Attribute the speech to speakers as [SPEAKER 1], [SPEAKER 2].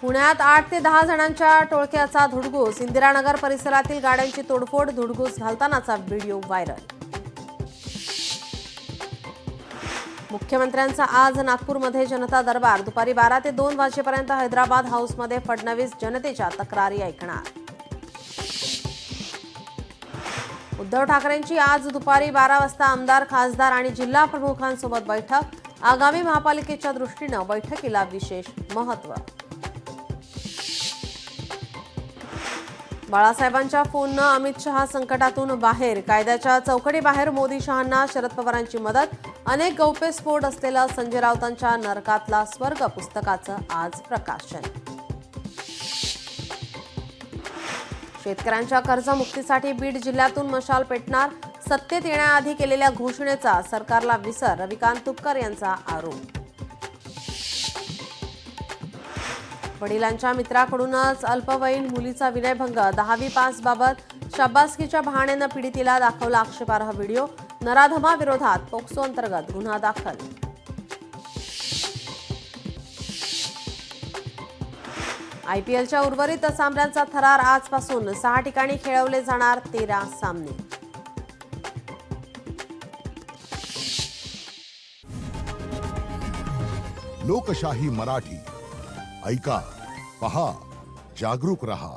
[SPEAKER 1] पुण्यात 8 ते 10 जणांच्या टोळक्याचा धुडगूस. इंदिरानगर परिसरातील गाड्यांची तोडफोड, धुडगूस घालतानाचा व्हिडिओ व्हायरल. मुख्यमंत्र्यांचा आज नागपूरमध्ये जनता दरबार. दुपारी 12 ते 2 वाजेपर्यंत हैदराबाद हाऊसमध्ये फडणवीस जनतेच्या तक्रारी ऐकणार. उद्धव ठाकरेंची आज दुपारी 12 वाजता आमदार, खासदार आणि जिल्हा प्रमुखांसोबत बैठक. आगामी महापालिकेच्या दृष्टीनं बैठकीला विशेष महत्त्व. बाळासाहेबांच्या फोननं अमित शहा संकटातून बाहेर. कायद्याच्या चौकटीबाहेर मोदी शहांना शरद पवारांची मदत. अनेक गौप्यस्फोट असलेलं संजय राऊतांच्या नरकातला स्वर्ग पुस्तकाचं आज प्रकाशन. शेतकऱ्यांच्या कर्जमुक्तीसाठी बीड जिल्ह्यातून मशाल पेटणार. सत्तेत येण्याआधी केलेल्या घोषणेचा सरकारला विसर. रविकांत तुपकर यांचा आरोप. वडिलांच्या मित्राकडूनच अल्पवयीन मुलीचा विनयभंग. 10वी पास बाबत शाबासकीच्या बहाण्यानं पीडितेला दाखवला आक्षेपार्ह व्हिडिओ. नराधमा विरोधात पोक्सो अंतर्गत गुन्हा दाखल. आयपीएलच्या उर्वरित सामन्यांचा थरार. आजपासून 6 ठिकाणी खेळवले जाणार 13 सामने.
[SPEAKER 2] लोकशाही मराठी ऐका, पहा, जागरूक रहा.